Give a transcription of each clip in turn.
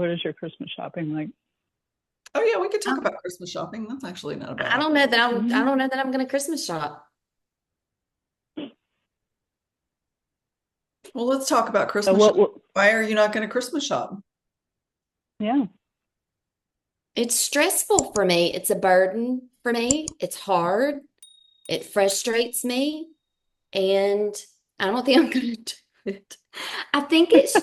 what is your Christmas shopping like? Oh yeah, we could talk Um, about Christmas shopping. That's actually not a bad I idea. don't know that I Mhm. don't know that I'm going to Christmas shop. Well, let's talk about So Christmas shopping. Why are you not going to Christmas shop? yeah, It's stressful for me. It's a burden for me. It's hard. It frustrates me. And I don't think I'm going to do it. I think it's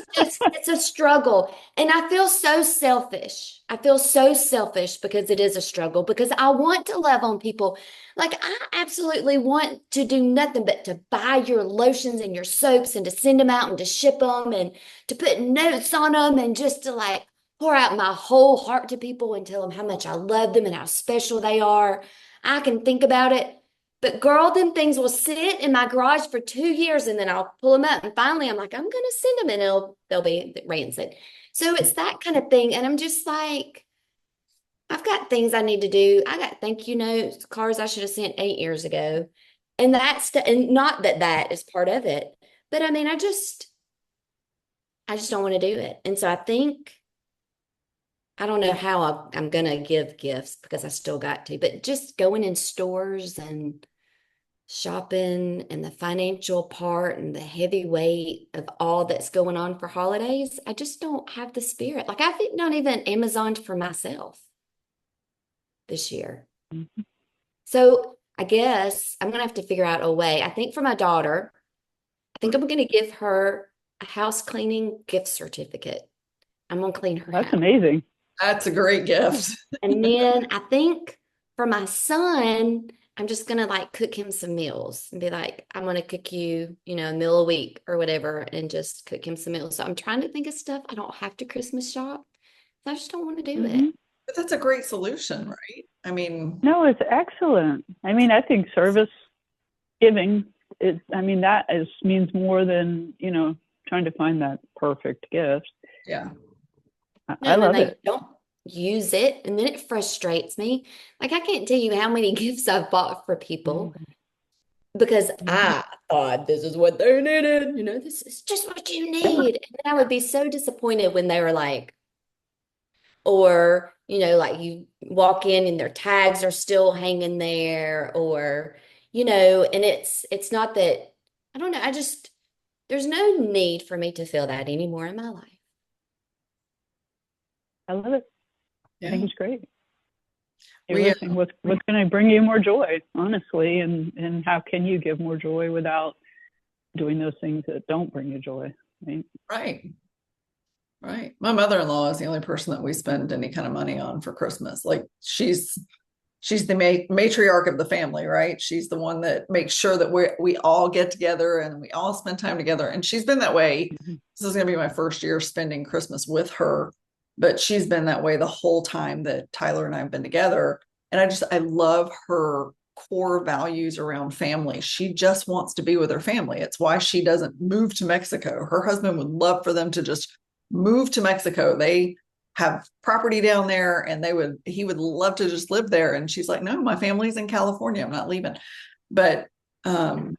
a struggle. And I feel so selfish. I feel so selfish because it is a struggle because I want to love on people. Like I absolutely want to do nothing but to buy your lotions and your soaps and to send them out and to ship them and to put notes on them and just to like pour out my whole heart to people and tell them how much I love them and how special they are. I can think about it. But girl, them things will sit in my garage for 2 years and then I'll pull them up and finally I'm like, I'm gonna send them and they'll be rancid. So it's that kind of thing. And I'm just like, I've got things I need to do. I got thank you notes, cards I should have sent 8 years ago. And and not that that is part of it, but I mean, I just don't want to do it. And so I think I don't know how I'm gonna give gifts because I still got to, but just going in stores and shopping and the financial part and the heavy weight of all that's going on for holidays, I just don't have the spirit. Like I've not even Amazoned for myself this year. So I guess I'm gonna have to figure out a way. I think for my daughter, I think I'm gonna give her a house cleaning gift certificate. I'm gonna clean her that's house. amazing. That's a great gift. And then I think for my son, I'm just gonna like cook him some meals and be like, I'm gonna cook you, a meal a week or whatever, and just cook him some meals. So I'm trying to think of stuff I don't have to Christmas shop. I just don't want to do it. Hmm. But that's a great solution, right? I mean, No, it's excellent. I mean, I think service giving is, I mean, that is means more than, trying to find that perfect gift. yeah. No, I and then love they it. don't use it, and then it frustrates me. Like I can't tell you how many gifts I've bought for people Mhm. because Mhm. I thought this is what they needed. This is just what you Yeah. need. And then I would be so disappointed when they were like, or like you walk in and their tags are still hanging there, or and it's not that I don't know, I just there's no need for me to feel that anymore in my life. I love it. I think Yeah. it's great. You're We listening. What's going to bring you more joy, honestly, and how can you give more joy without doing those things that don't bring you joy, right? right. Right. My mother-in-law is the only person that we spend any kind of money on for Christmas. Like she's the matriarch of the family, right? She's the one that makes sure that we all get together and we all spend time together. And she's been that way. Mhm. This is going to be my first year spending Christmas with her, but she's been that way the whole time that Tyler and I have been together. And I love her core values around family. She just wants to be with her family. It's why she doesn't move to Mexico. Her husband would love for them to just move to Mexico. They have property down there and he would love to just live there. And she's like, no, my family's in California. I'm not leaving. But um,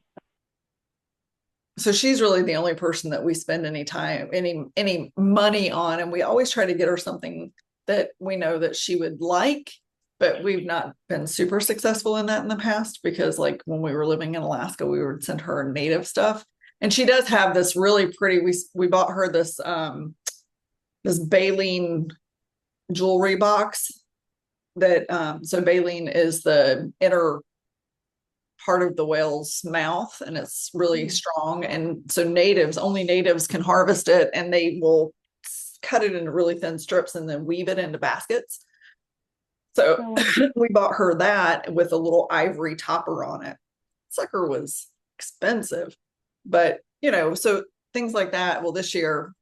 so she's really the only person that we spend any time, any money on. And we always try to get her something that we know that she would like, but we've not been super successful in that in the past because like when we were living in Alaska, we would send her native stuff. And she does have this really pretty, we bought her this baleen jewelry box that so baleen is the inner part of the whale's mouth and it's really strong, and so only natives can harvest it, and they will cut it into really thin strips and then weave it into baskets. So So, we bought her that with a little ivory topper on it. Sucker was expensive, but so things like that. Well, this year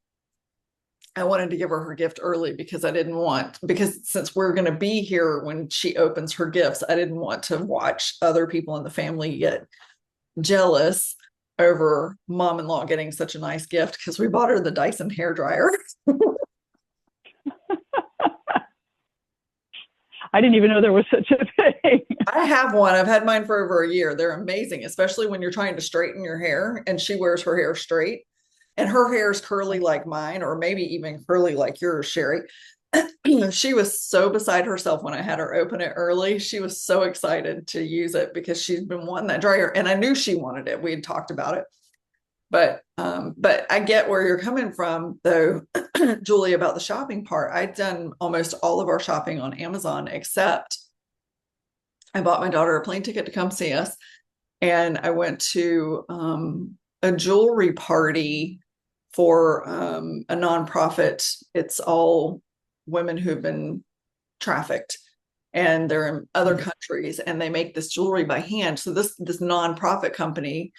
I wanted to give her gift early because because since we're going to be here when she opens her gifts, I didn't want to watch other people in the family get jealous over mom-in-law getting such a nice gift because we bought her the Dyson hair dryer. I didn't even know there was such a thing. I have one. I've had mine for over a year. They're amazing, especially when you're trying to straighten your hair and she wears her hair straight. and her hair is curly like mine, or maybe even curly like yours, Sherry. She was so beside herself when I had her open it early. She was so excited to use it because she's been wanting that dryer, and I knew she wanted it. We had talked about it. But I get where you're coming from, though, Julie, about the shopping part. I've done almost all of our shopping on Amazon, except I bought my daughter a plane ticket to come see us, and I went to a jewelry party for a nonprofit. It's all women who've been trafficked, and they're in other countries, and they make this jewelry by hand. So this nonprofit company,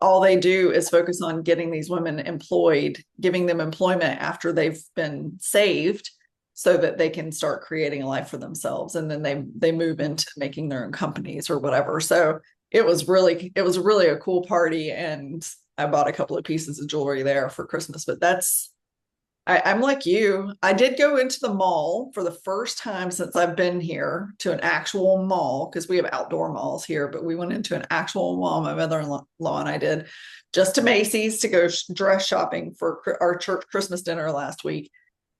all they do is focus on getting these women employed, giving them employment after they've been saved, so that they can start creating a life for themselves, and then they move into making their own companies or whatever. So it was really a cool party, and I bought a couple of pieces of jewelry there for Christmas. But I'm like you. I did go into the mall for the first time since I've been here, to an actual mall, because we have outdoor malls here, but we went into an actual mall. My mother-in-law and I did, just to Macy's, to go dress shopping for our church Christmas dinner last week.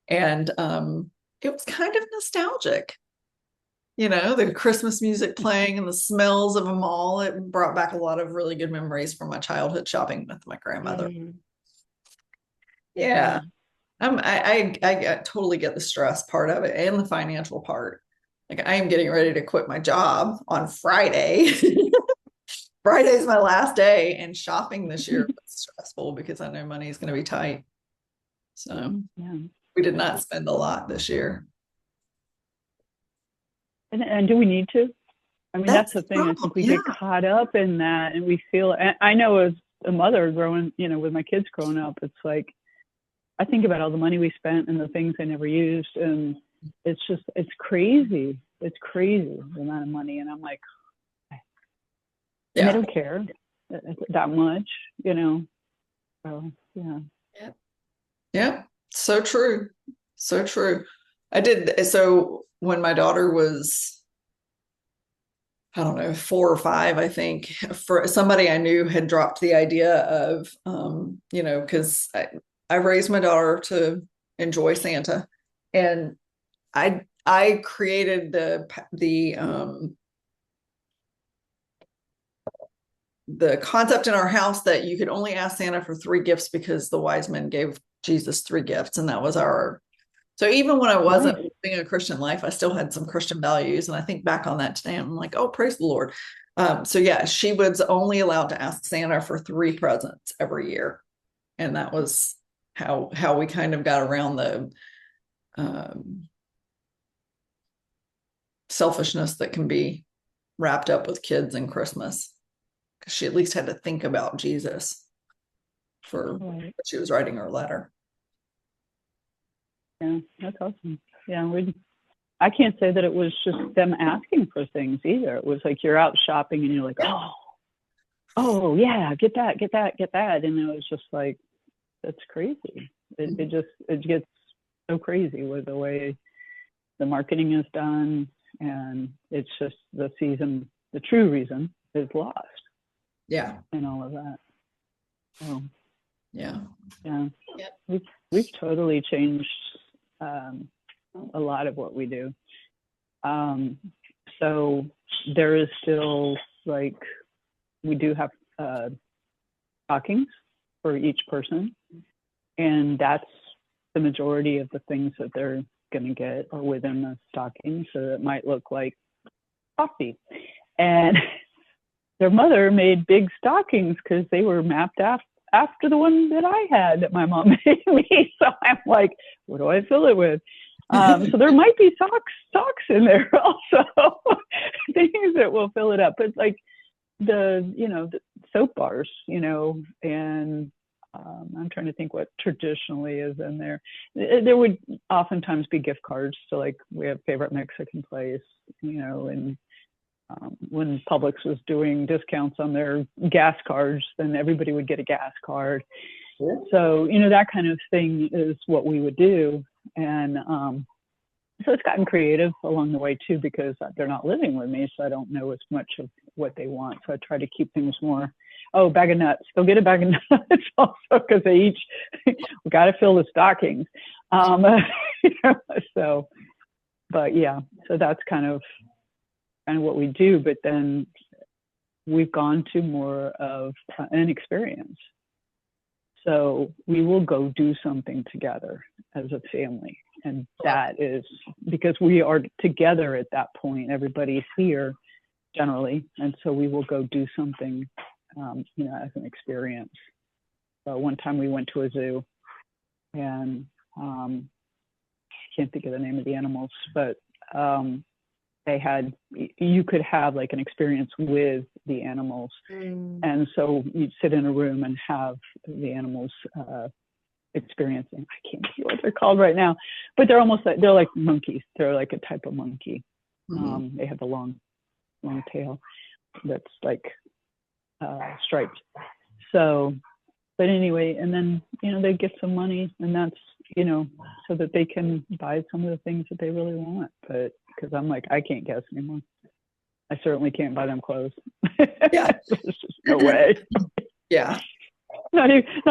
And it was kind of nostalgic. The Christmas music playing and the smells of a mall. It brought back a lot of really good memories from my childhood shopping with my grandmother. Yeah. I totally get the stress part of it and the financial part. Like, I am getting ready to quit my job on Friday. Friday's my last day, and shopping this year was stressful because I know money is going to be tight. So Yeah. we did not spend a lot this year. And do we need to? I mean, that's the thing. I think we get caught up in that, and we feel, I know as a mother growing, with my kids growing up, it's like, I think about all the money we spent and the things I never used. And it's crazy. It's crazy, the amount of money. And I'm like, and I don't care that much, So, yeah. Yeah. So true. So true. So when my daughter was, I don't know, 4 or 5, I think, for somebody I knew had dropped the idea of, because I raised my daughter to enjoy Santa, and I created the concept in our house that you could only ask Santa for 3 gifts, because the wise men gave Jesus 3 gifts, and that was so even when I wasn't living a Christian life, I still had some Christian values. And I think back on that today, I'm like, oh, praise the Lord. So yeah, she was only allowed to ask Santa for 3 presents every year. And that was how we kind of got around the selfishness that can be wrapped up with kids and Christmas. Because she at least had to think about Jesus for what she was writing her letter. Yeah, that's awesome. Yeah, I can't say that it was just them asking for things either. It was like you're out shopping and you're like, oh yeah, get that. And it was just like, that's crazy. It gets so crazy with the way the marketing is done, and it's just the true reason is lost. Yeah. And all of that. Oh. Yeah. Yeah. We've totally changed a lot of what we do. So there is still, like, we do have stockings for each person, and that's the majority of the things that they're going to get are within the stocking. So it might look like coffee, and their mother made big stockings because they were mapped after the one that I had that my mom made me. So I'm like, what do I fill it with? So there might be socks in there also, things that will fill it up. But like the soap bars, and I'm trying to think what traditionally is in there. There would oftentimes be gift cards. So like we have favorite Mexican place, and when Publix was doing discounts on their gas cards, then everybody would get a gas card. Yeah. So, that kind of thing is what we would do. And so it's gotten creative along the way too, because they're not living with me. So I don't know as much of what they want. So I try to keep things more Oh, bag of nuts. They'll get a bag of nuts also because they each, we got to fill the stockings. You know, so, but yeah, so that's kind of what we do. But then we've gone to more of an experience. So we will go do something together as a family. And that is because we are together at that point. Everybody's here generally. And so we will go do something, you know, as an experience. So one time we went to a zoo and I can't think of the name of the animals, but they had, you could have like an experience with the animals. And so you'd sit in a room and have the animals experiencing, I can't see what they're called right now, but they're almost like, they're like monkeys. They're like a type of monkey. They have a long tail that's like striped. So, but anyway, and then, you know, they get some money and that's, you know, so that they can buy some of the things that they really want. But because I'm like, I can't guess anymore. I certainly can't buy them clothes. Yeah. There's just no way. Yeah. Not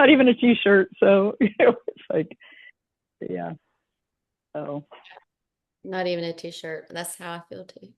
even a t-shirt. So, you know, it's like, yeah. So. Not even a t-shirt. That's how I feel too.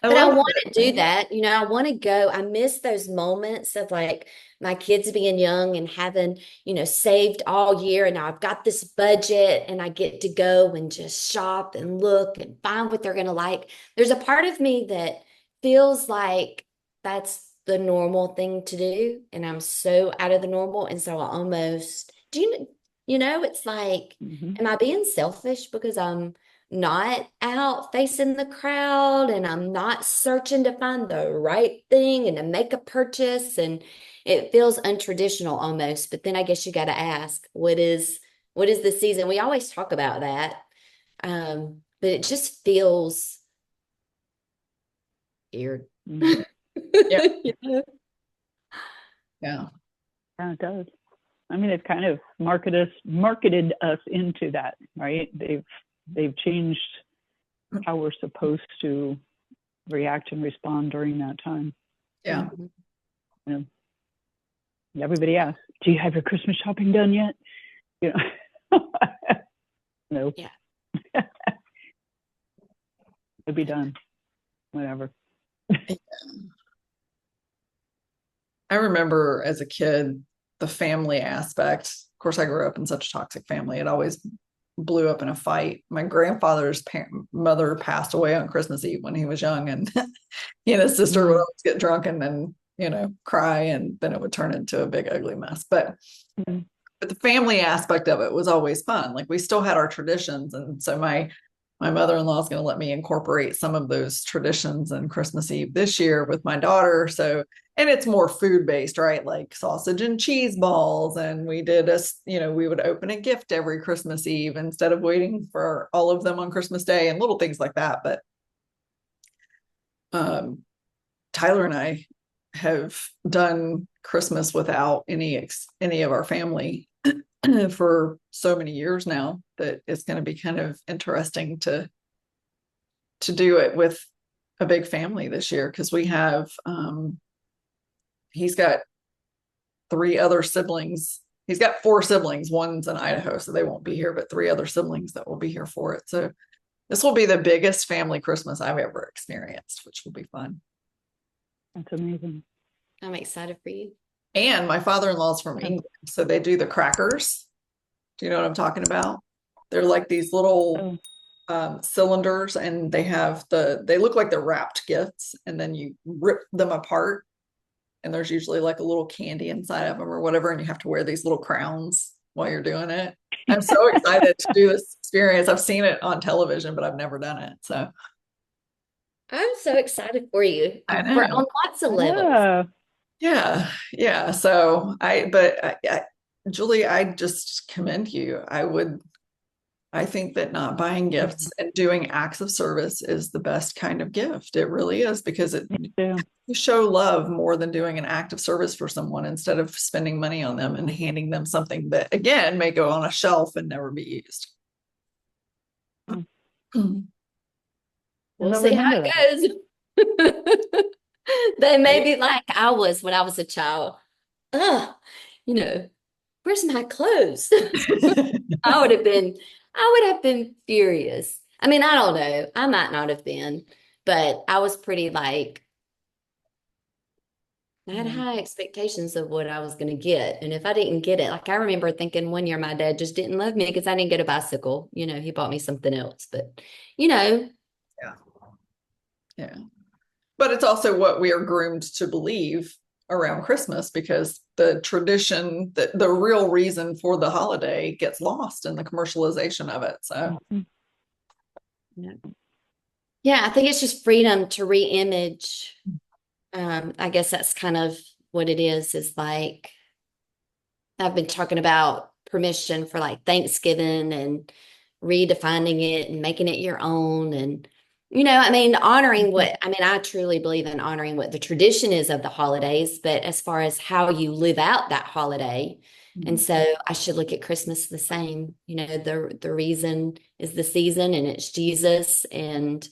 I But I love want it. to do that. You know, I want to go. I miss those moments of like my kids being young and having, you know, saved all year. And now I've got this budget and I get to go and just shop and look and find what they're going to like. There's a part of me that feels like that's the normal thing to do. And I'm so out of the normal. And so I almost, you know, it's like, am I being selfish because I'm not out facing the crowd and I'm not searching to find the right thing and to make a purchase, and it feels untraditional almost. But then I guess you got to ask, what is the season? We always talk about that. But it just feels weird. Yeah. You know? Yeah. Yeah, it does. I mean, it kind of marketed us into that, right? They've changed how we're supposed to react and respond during that time. Yeah. You know, everybody asks, "Do you have your Christmas shopping done yet?" You know, no. Yeah. It'll be done. Whatever. I remember as a kid, the family aspect. Of course, I grew up in such a toxic family. It always blew up in a fight. My grandfather's mother passed away on Christmas Eve when he was young, and he and his sister would always get drunk and then, you know, cry, and then it would turn into a big ugly mess. But the family aspect of it was always fun. Like we still had our traditions, and so my mother-in-law is going to let me incorporate some of those traditions in Christmas Eve this year with my daughter. So, and it's more food based, right? Like sausage and cheese balls. And we did we would open a gift every Christmas Eve instead of waiting for all of them on Christmas Day and little things like that. But Tyler and I have done Christmas without any of our family for so many years now that it's going to be kind of interesting to do it with a big family this year, because we have he's got 3 other siblings. He's got 4 siblings. One's in Idaho, so they won't be here, but 3 other siblings that will be here for it. So this will be the biggest family Christmas I've ever experienced, which will be fun. That's amazing. I'm excited for you. And my father-in-law's from England, so they do the crackers. Do you know what I'm talking about? They're like these little cylinders, and they look like they're wrapped gifts, and then you rip them apart, and there's usually like a little candy inside of them or whatever, and you have to wear these little crowns while you're doing it. I'm so excited to do this experience. I've seen it on television, but I've never done it. So I'm so excited for you. I know. For on lots of levels. Yeah. So Julie, I just commend you. I think that not buying gifts and doing acts of service is the best kind of gift. It really is, because you show love more than doing an act of service for someone instead of spending money on them and handing them something that, again, may go on a shelf and never be used. We'll see how it goes. They may be like I was when I was a child. ugh, you know, where's my clothes? I would have been, I would have been furious. I mean, I don't know. I might not have been, but I was pretty like, I had Yeah. high expectations of what I was going to get. And if I didn't get it, like I remember thinking one year my dad just didn't love me because I didn't get a bicycle. You know, he bought me something else. But, you know, Yeah. Yeah. But it's also what we are groomed to believe around Christmas, because the tradition, the real reason for the holiday gets lost in the commercialization of it. So, Mhm. yeah. Yeah, I think it's just freedom to re-image. I guess that's kind of what it is like I've been talking about permission for like Thanksgiving and redefining it and making it your own. And, you know, I mean, honoring what, I mean, I truly believe in honoring what the tradition is of the holidays, but as far as how you live out that holiday. And so I should look at Christmas the same. You know, the reason is the season and it's Jesus. And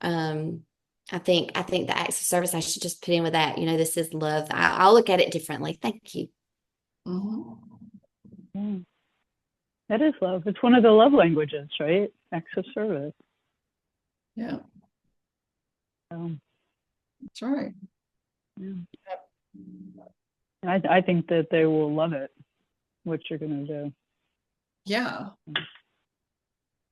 um I think the acts of service I should just put in with that. You know, this is love. I'll look at it differently. Thank you. mhm. Yeah. That is love. It's one of the love languages, right? Acts of service. Yeah, Um, that's right. yeah. And I think that they will love it, what you're going to do. Yeah.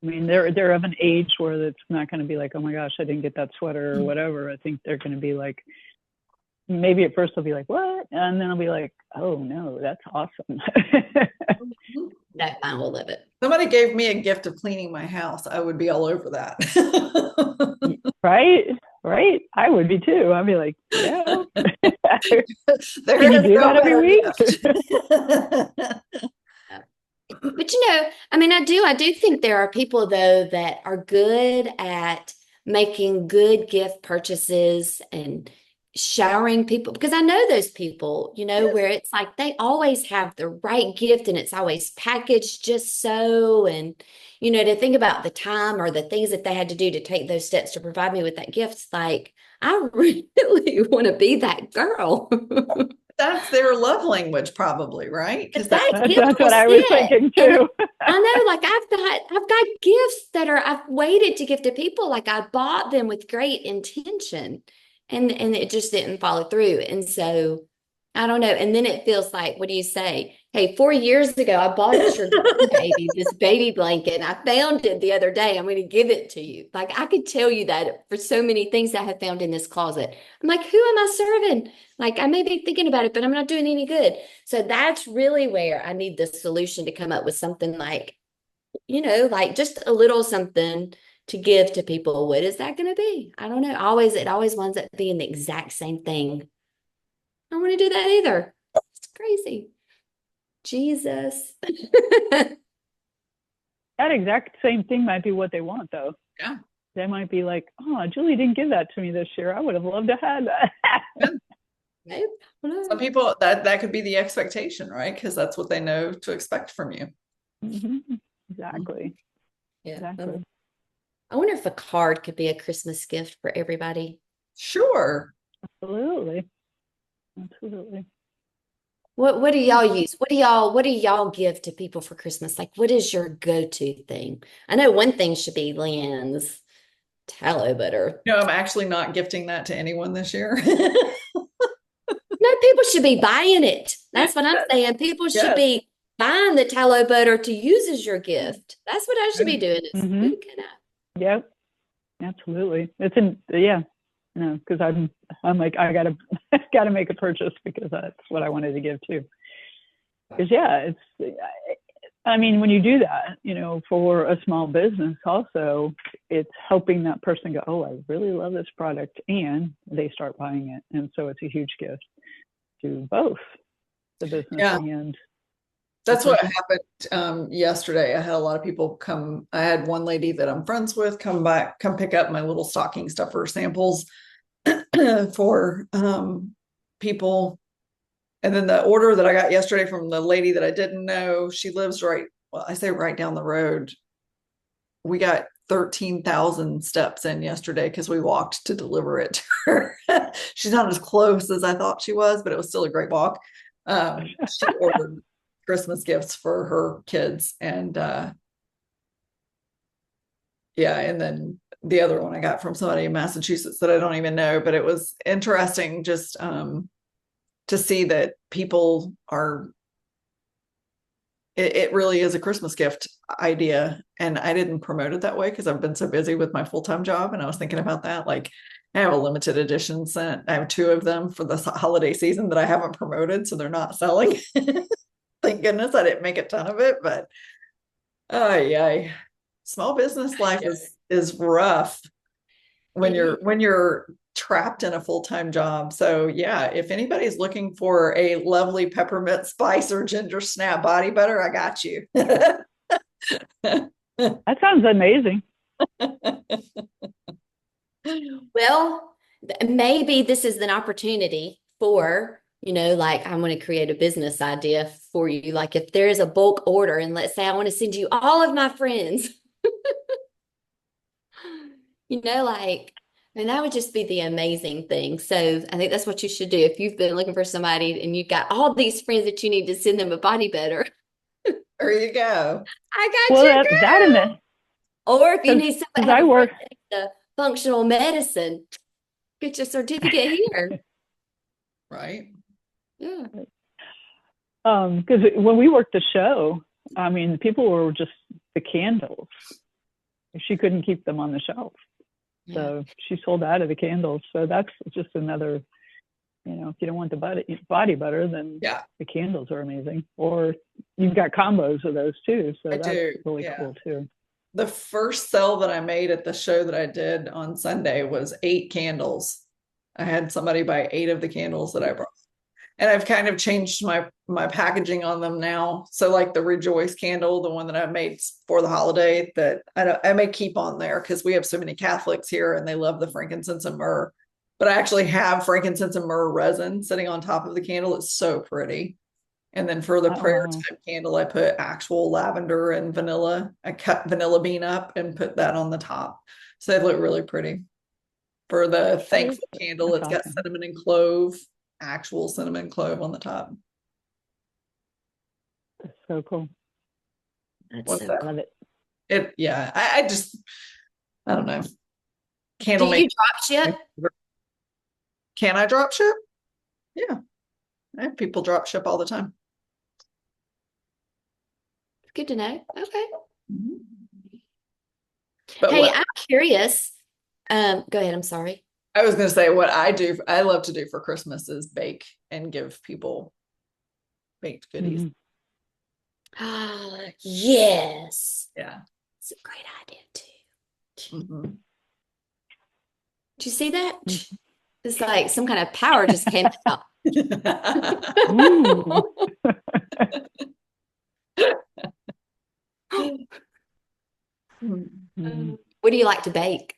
I mean, they're of an age where it's not going to be like, oh my gosh, I didn't get that sweater or whatever. I think they're going to be like, maybe at first they'll be like, what? And then I'll be like, oh no, that's awesome. That I will love it. Somebody gave me a gift of cleaning my house, I would be all over that. Right? Right? I would be too. I'd be like, yeah. There Can you is do no that every better week? gift. But you know, I mean, I do think there are people though that are good at making good gift purchases and showering people because I know those people, you know, Yes. where it's like they always have the right gift and it's always packaged just so. And, you know, to think about the time or the things that they had to do to take those steps to provide me with that gift, it's like, I really want to be that girl. That's their love language, probably, right? Because But that, that gift That's will what I was sit. thinking And too. I know, like I've got gifts that are I've waited to give to people. Like I bought them with great intention and it just didn't follow through. And so I don't know. And then it feels like, what do you say? Hey, 4 years ago, I bought your baby this baby blanket and I found it the other day. I'm going to give it to you. Like I could tell you that for so many things I have found in this closet. I'm like, who am I serving? Like I may be thinking about it, but I'm not doing any good. So that's really where I need the solution to come up with something like, you know, like just a little something to give to people. What is that going to be? I don't know. It always winds up being the exact same thing. I don't want to do that either. It's crazy. Jesus. That exact same thing might be what they want, though. yeah. They might be like, oh, Julie didn't give that to me this year. I would have loved to have that. Nope. Some people that could be the expectation, right? Because that's what they know to expect from you. Mhm. Exactly. Yeah. Exactly. I wonder if a card could be a Christmas gift for everybody. Sure. Absolutely. Absolutely. What do y'all use? What do y'all give to people for Christmas? Like, what is your go-to thing? I know one thing should be Leanne's tallow butter. No, I'm actually not gifting that to anyone this year. No, people should be buying it. That's what I'm saying. People should Yes. be buying the tallow butter to use as your gift. That's what I should be doing. Is Mhm. who can I? Yep. Absolutely. It's in, yeah. No, because I'm like, I gotta make a purchase because that's what I wanted to give too. Because yeah, I mean, when you do that, you know, for a small business also, it's helping that person go, oh, I really love this product, and they start buying it. And so it's a huge gift to both the business Yeah. and That's what happened yesterday. I had a lot of people come. I had one lady that I'm friends with come pick up my little stocking stuffer samples for people. And then the order that I got yesterday from the lady that I didn't know, she lives well, I say right down the road. We got 13,000 steps in yesterday because we walked to deliver it to her. She's not as close as I thought she was, but it was still a great walk. She ordered Christmas gifts for her kids, and yeah, and then the other one I got from somebody in Massachusetts that I don't even know, but it was interesting just to see that people are, it really is a Christmas gift idea. And I didn't promote it that way because I've been so busy with my full-time job. And I was thinking about that. Like, I have a limited edition scent. I have 2 of them for the holiday season that I haven't promoted, so they're not selling. Thank goodness I didn't make a ton of it, but yeah, small business life is rough when you're trapped in a full-time job. So yeah, if anybody's looking for a lovely peppermint spice or ginger snap body butter, I got you. That sounds amazing. Well, maybe this is an opportunity for, like I want to create a business idea for you. Like if there is a bulk order and let's say I want to send you all of my friends, and that would just be the amazing thing. So I think that's what you should do. If you've been looking for somebody and you've got all these friends that you need to send them a body butter. There you go. I got Well, you, that girl. a minute. Or if you need somebody I work the functional medicine, get your certificate here. Right. Yeah. because when we worked the show, I mean, people were just the candles. She couldn't keep them on the shelf. Yeah. So she sold out of the candles. So that's just another, if you don't want the body butter, then Yeah, the candles are amazing. Or you've got combos of those too. So I that's do. really Yeah. cool too. The first sell that I made at the show that I did on Sunday was 8 candles. I had somebody buy 8 of the candles that I brought. And I've kind of changed my packaging on them now. So like the Rejoice candle, the one that I made for the holiday, that I may keep on there because we have so many Catholics here and they love the frankincense and myrrh. But I actually have frankincense and myrrh resin sitting on top of the candle. It's so pretty. And then for the prayer time candle, I put actual lavender and vanilla. I cut vanilla bean up and put that on the top. So they look really pretty. For the thankful candle, That's it's got awesome. cinnamon and clove, actual cinnamon clove on the top. That's so cool. What's So that? cool. Love it. Yeah, I don't know. Candle Do you making. drop ship? Can I drop ship? Yeah. I have people drop ship all the time. Good to know. Okay. But Hey, what I'm curious. Go ahead. I'm sorry. I was going to say, what I love to do for Christmas is bake and give people baked goodies. Mhm. Ah, yes. Yeah. It's a great idea too. Mhm. Did you see that? It's like some kind of power just came out. Ooh. Mhm. What do you like to bake?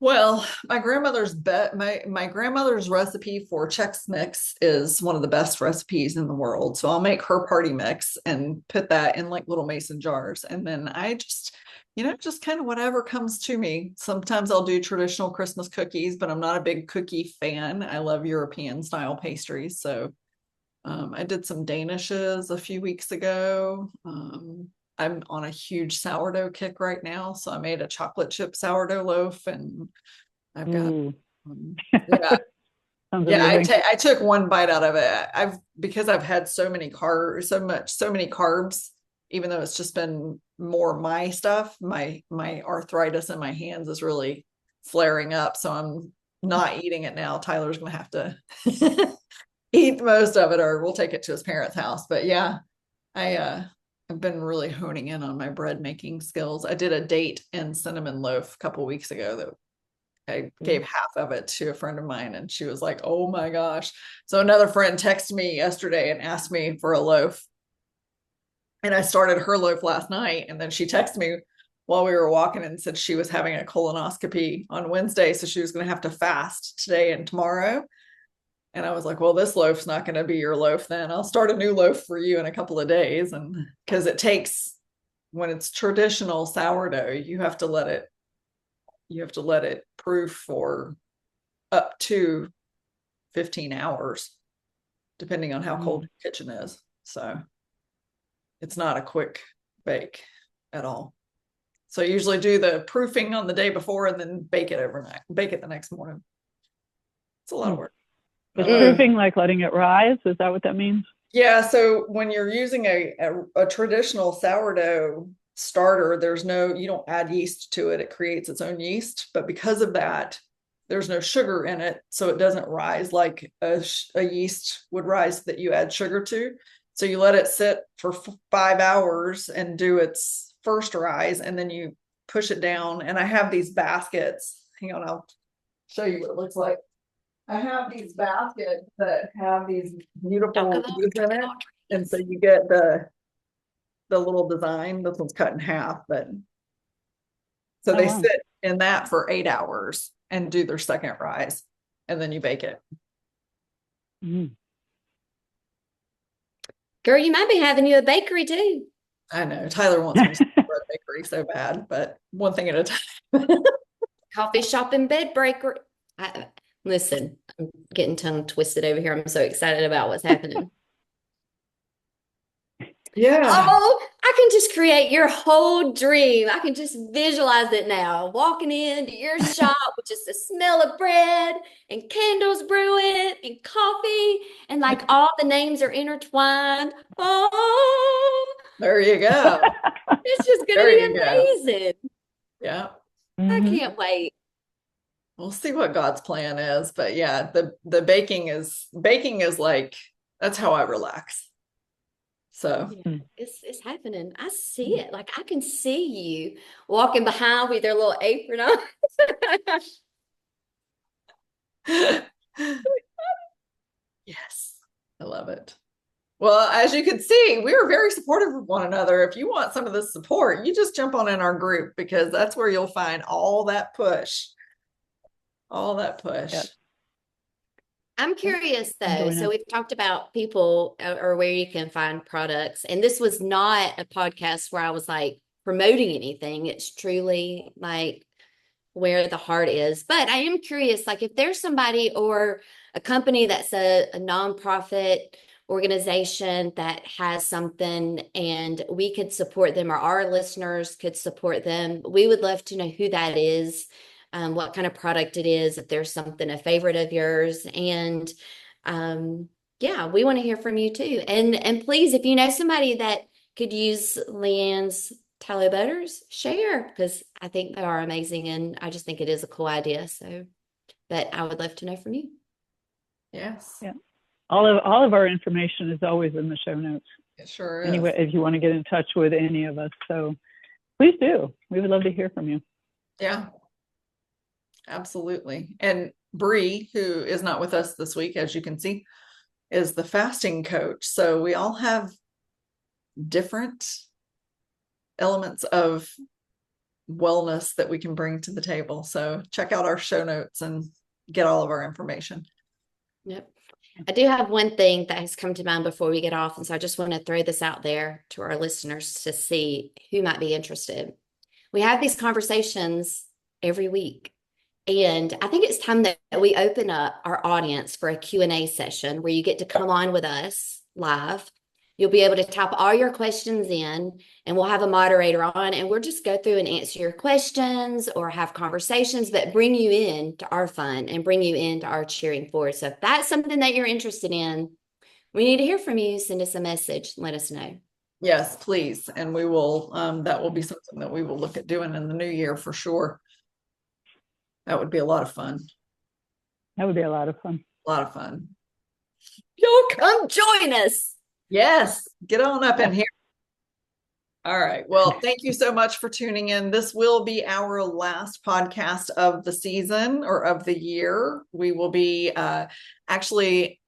Well, my grandmother's my grandmother's recipe for Chex Mix is one of the best recipes in the world. So I'll make her party mix and put that in like little mason jars. And then I just, just kind of whatever comes to me. Sometimes I'll do traditional Christmas cookies, but I'm not a big cookie fan. I love European style pastries. So I did some Danishes a few weeks ago. I'm on a huge sourdough kick right now. So I made a chocolate chip sourdough loaf and I've got, Ooh. yeah, Sounds yeah, amazing. I took one bite out of it. Because I've had so many carbs, even though it's just been more my stuff, my arthritis in my hands is really flaring up. So I'm not eating it now. Tyler's going to have to eat most of it or we'll take it to his parents' house. But yeah, I've been really honing in on my bread making skills. I did a date and cinnamon loaf a couple weeks ago that I gave half of it to a friend of mine and she was like, oh my gosh. So another friend texted me yesterday and asked me for a loaf. And I started her loaf last night. And then she texted me while we were walking and said she was having a colonoscopy on Wednesday. So she was going to have to fast today and tomorrow. And I was like, well, this loaf's not going to be your loaf then. I'll start a new loaf for you in a couple of days. And because it takes, when it's traditional sourdough, you have to let it proof for up to 15 hours. depending on how cold your kitchen is. So it's not a quick bake at all. So I usually do the proofing on the day before and then bake it overnight, bake it the next morning. It's a lot of work. Is proofing like letting it rise? Is that what that means? Yeah. So when you're using a traditional sourdough starter, you don't add yeast to it. It creates its own yeast. But because of that, there's no sugar in it. So it doesn't rise like a yeast would rise that you add sugar to. So you let it sit for 5 hours and do its first rise, and then you push it down. And I have these baskets. Hang on, I'll show you what it looks like. I have these baskets that have these beautiful leaves in it. And so you get the little design. This one's cut in half, but so they sit in that for 8 hours and do their second rise, and then you bake it. Girl, you might be having you a bakery too. I know Tyler wants me to start a bakery so bad, but one thing at a time. Coffee shop and bed breaker. Listen, I'm getting tongue twisted over here. I'm so excited about what's happening. Yeah. Oh, I can just create your whole dream. I can just visualize it now. Walking into your shop with just the smell of bread and candles brewing and coffee, and like all the names are intertwined. Oh, there you go. It's just going to be amazing. Yeah. I can't wait. We'll see what God's plan is, but yeah, the baking is like, that's how I relax. So it's happening. I see it. Like I can see you walking behind with your little apron on. Yes, I love it. Well, as you can see, we are very supportive of one another. If you want some of this support, you just jump on in our group, because that's where you'll find all that push. Yep. I'm curious though. So we've talked about people or where you can find products, and this was not a podcast where I was like promoting anything. It's truly like where the heart is. But I am curious, like if there's somebody or a company that's a nonprofit organization that has something and we could support them, or our listeners could support them, we would love to know who that is. What kind of product it is, if there's something, a favorite of yours. And yeah, we want to hear from you too. And please, if you know somebody that could use Leanne's tallow butters, share, because I think they are amazing. And I just think it is a cool idea. So, but I would love to know from you. Yes. Yeah. All of our information is always in the show notes. It sure is. Anyway, if you want to get in touch with any of us. So please do. We would love to hear from you. Yeah. Absolutely. And Bree, who is not with us this week, as you can see, is the fasting coach. So we all have different elements of wellness that we can bring to the table. So check out our show notes and get all of our information. Yep. I do have one thing that has come to mind before we get off. And so I just want to throw this out there to our listeners to see who might be interested. We have these conversations every week. And I think it's time that we open up our audience for a Q&A session where you get to come on with us live. You'll be able to type all your questions in, and we'll have a moderator on, and we'll just go through and answer your questions or have conversations that bring you in to our fun and bring you into our cheering forward. So if that's something that you're interested in, we need to hear from you. Send us a message. Let us know. Yes, please. And we will, that will be something that we will look at doing in the new year for sure. That would be a lot of fun. That would be a lot of fun. A lot of fun. Y'all come join us. Yes, get on up in here. All right. Well, thank you so much for tuning in. This will be our last podcast of the season or of the year. We will be actually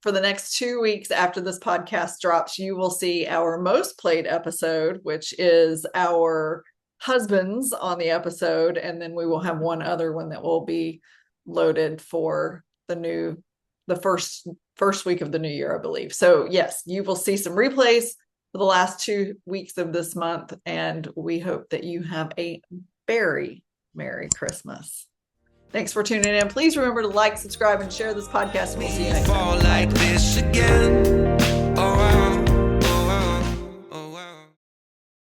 for the next 2 weeks after this podcast drops, you will see our most played episode, which is our husbands on the episode, and then we will have one other one that will be loaded for the first week of the new year, I believe. So yes, you will see some replays for the last 2 weeks of this month, and we hope that you have a very Merry Christmas. Thanks for tuning in. Please remember to like, subscribe, and share this podcast. And we'll see you next time. Fall like this again.